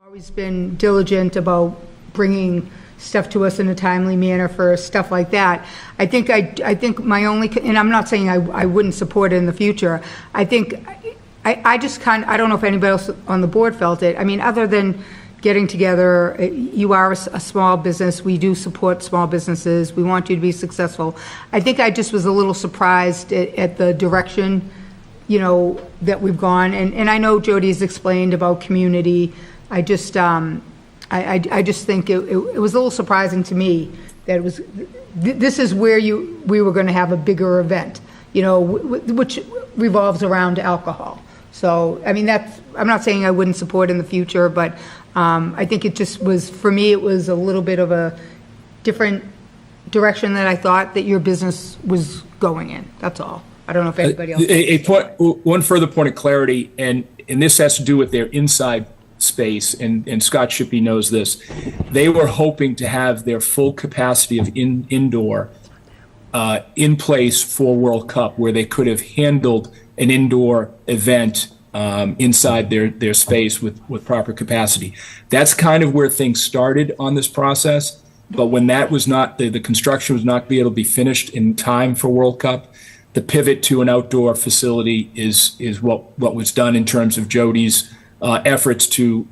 Always been diligent about bringing stuff to us in a timely manner for stuff like that. I think my only, and I'm not saying I wouldn't support it in the future. I think, I just I don't know if anybody else on the board felt it. I mean, other than getting together, you are a small business. We do support small businesses. We want you to be successful. I think I just was a little surprised at the direction, that we've gone. And I know Jody's explained about community. I just, I just think it was a little surprising to me that it was, this is where we were going to have a bigger event, which revolves around alcohol. So, I mean, I'm not saying I wouldn't support in the future, but I think it just was, for me, it was a little bit of a different direction that I thought that your business was going in. That's all. I don't know if anybody else. One further point of clarity, and this has to do with their inside space, and Scott Shippey knows this. They were hoping to have their full capacity of indoor in place for World Cup, where they could have handled an indoor event inside their space with proper capacity. That's kind of where things started on this process. But when that was not, the construction was not be able to be finished in time for World Cup, the pivot to an outdoor facility is what was done in terms of Jody's efforts to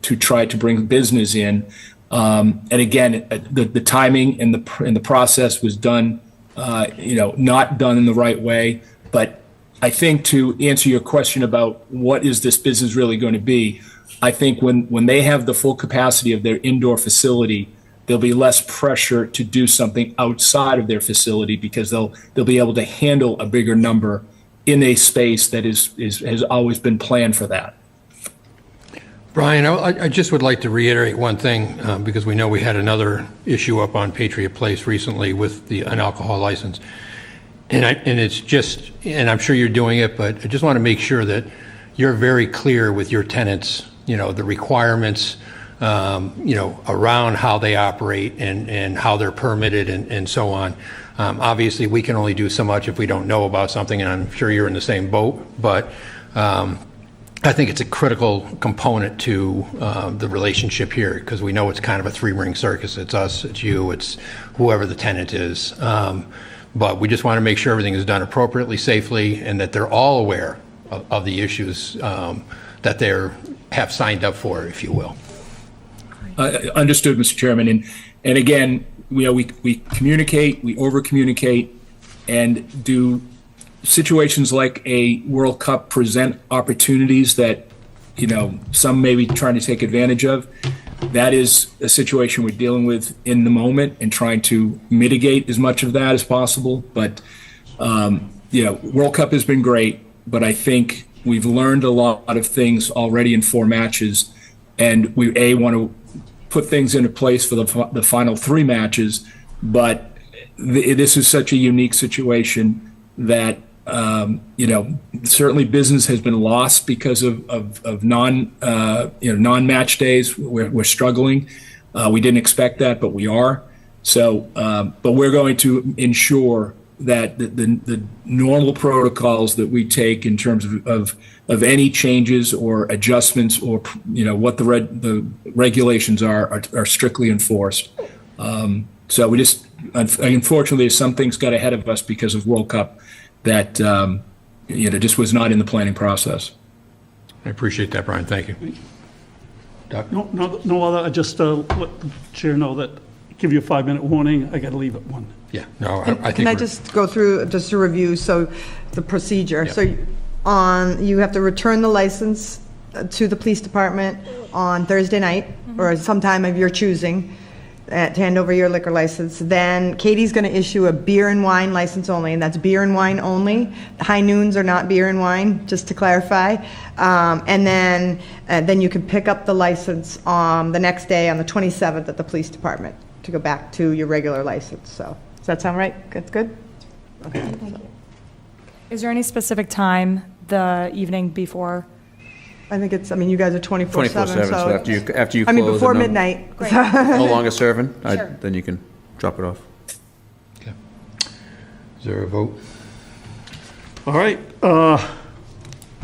try to bring business in. And again, the timing and the process was done, not done in the right way. But I think, to answer your question about what is this business really going to be, I think when they have the full capacity of their indoor facility, there'll be less pressure to do something outside of their facility, because they'll be able to handle a bigger number in a space that has always been planned for that. Brian, I just would like to reiterate one thing, because we know we had another issue up on Patriot Place recently with an alcohol license. And it's just, and I'm sure you're doing it, but I just want to make sure that you're very clear with your tenants, the requirements, around how they operate and how they're permitted and so on. Obviously, we can only do so much if we don't know about something, and I'm sure you're in the same boat, but I think it's a critical component to the relationship here, because we know it's kind of a three-ring circus. It's us, it's you, it's whoever the tenant is. But we just want to make sure everything is done appropriately, safely, and that they're all aware of the issues that they have signed up for, if you will. Understood, Mr. Chairman. And again, we communicate, we over-communicate, and do situations like a World Cup present opportunities that, some may be trying to take advantage of. That is a situation we're dealing with in the moment and trying to mitigate as much of that as possible. But, World Cup has been great, but I think we've learned a lot of things already in 4 matches, and we want to put things into place for the final 3 matches. But this is such a unique situation that, certainly business has been lost because of non-match days. We're struggling. We didn't expect that, but we are. So, but we're going to ensure that the normal protocols that we take in terms of any changes or adjustments or what the regulations are strictly enforced. So we just, unfortunately, some things got ahead of us because of World Cup that just was not in the planning process. I appreciate that, Brian. Thank you. Doc? No other. I just let the chair know that, give you a 5-minute warning. I got to leave at 1. Yeah. No, I think. Can I just go through just a review? So the procedure. Yeah. So you have to return the license to the police department on Thursday night or sometime of your choosing. To hand over your liquor license. Then Katie's going to issue a beer and wine license only, and that's beer and wine only. High noons are not beer and wine, just to clarify. And then you can pick up the license on the next day on the 27th at the police department to go back to your regular license. So does that sound right? That's good? Okay. Thank you. Is there any specific time the evening before? I think it's, you guys are 24/7. 24/7, so after you close. Before midnight. No longer serving, Sure. then you can drop it off. Okay. Is there a vote? All right.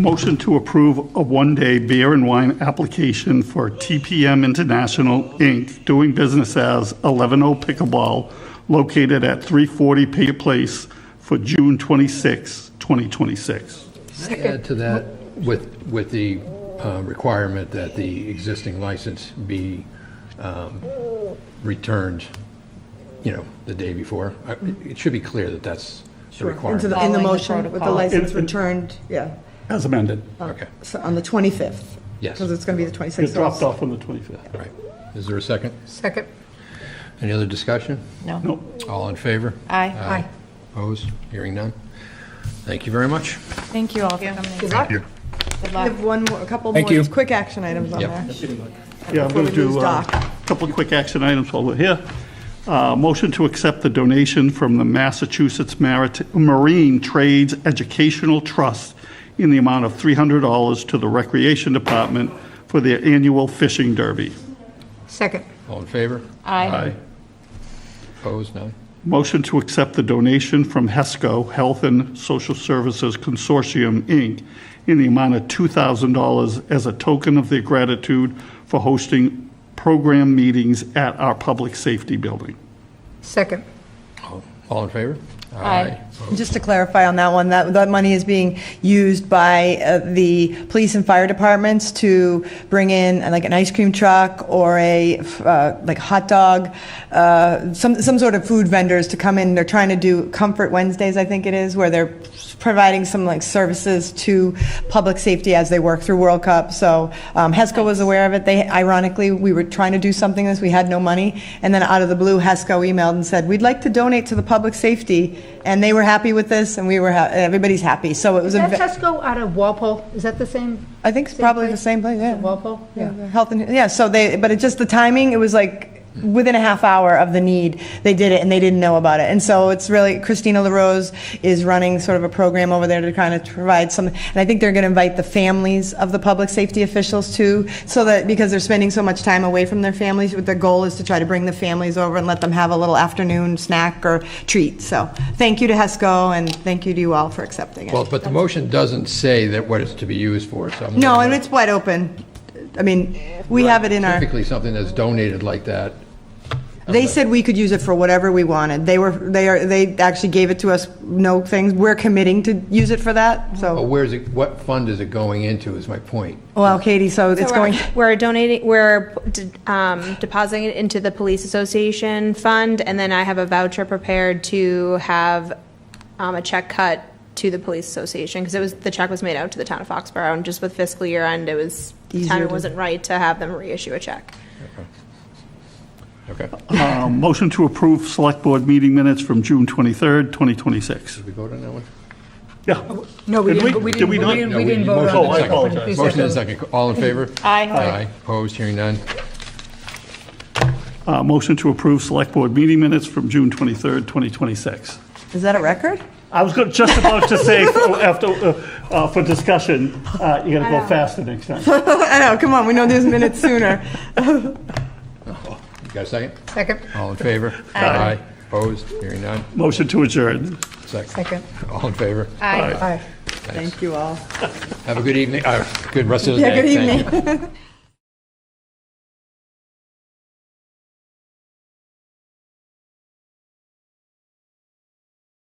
Motion to approve a one-day beer and wine application for TPM International, Inc., doing business as Eleveno Pickleball, located at 340 Patriot Place for June 26, 2026. Add to that with the requirement that the existing license be returned, the day before. It should be clear that that's the requirement. In the Following the motion, with the protocol. license returned, yeah, As amended. Okay, so on the 25th. Yes. Because it's going to be the 26th. It dropped off on the 25th. right. Is there a second? Second. Any other discussion? No. All in favor? Aye. Opposed? Hearing none? Thank you very much. Thank you all for coming. Good luck. We have a couple Thank more you. quick action items on Yep. there. Yeah, I'm Before going we to do lose a Doc. couple of quick action items while we're here. Motion to accept the donation from the Massachusetts Marine Trades Educational Trust in the amount of $300 to the Recreation Department for their annual fishing derby. Second. All in favor? Aye. Opposed? None? Motion to accept the donation from HESCO, Health and Social Services Consortium, Inc., in the amount of $2,000 as a token of their gratitude for hosting program meetings at our public safety building. Second. All in favor? Aye. Just to clarify on that one, that money is being used by the police and fire departments to bring in like an ice cream truck or a like hot dog, some sort of food vendors to come in. They're trying to do Comfort Wednesdays, I think it is, where they're providing some like services to public safety as they work through World Cup. So HESCO was aware of it. Ironically, we were trying to do something this, we had no money, and then out of the blue, HESCO emailed and said, we'd like to donate to the public safety, and they were happy with this, and we were everybody's happy. So it was Is that Tesco out of Walpole? Is that the same? I think it's same probably place? the same place, yeah. Walpole? Yeah, the health and, yeah, so but it's just the timing, it was like within a half hour of the need, they did it and they didn't know about it. And so it's really, Christina LaRose is running sort of a program over there to kind of provide some, and I think they're going to invite the families of the public safety officials too, so that, because they're spending so much time away from their families, their goal is to try to bring the families over and let them have a little afternoon snack or treat. So thank you to HESCO and thank you to you all for accepting it. Well, but the motion doesn't say that what it's to be used for, so. I'm No, wondering- and it's wide open. I mean, we have it in our, Typically, something that's donated like that. they said we could use it for whatever we wanted. They actually gave it to us, no things. We're committing to use it for that, But so. where's it, what fund is it going into, is my point. Well, Katie, so it's So going, we're donating, we're depositing it into the Police Association fund, and then I have a voucher prepared to have a check cut to the Police Association, because the check was made out to the town of Foxborough, and just with fiscal year end, it was, Easier timing to- wasn't right to have them reissue a check. Okay. Motion to approve Select Board meeting minutes from June 23rd, 2026. Did we vote on that one? Yeah. No, we Did didn't, we? we Did didn't, we we not? didn't, No, we didn't vote motion on and it. second. apologize. Motion and second. All in favor? Aye. Opposed? Hearing none? Motion to approve Select Board meeting minutes from June 23rd, 2026. is that a record? I was just about to say, for discussion, you got to go faster next time. I know, come on, we know there's minutes sooner. You got a second? Second. All in favor? Aye. Opposed? Hearing none? Motion to adjourn. Second. All in favor? Aye. Thank you all. Have a good evening, good rest of the day. Yeah, good Thank you. evening.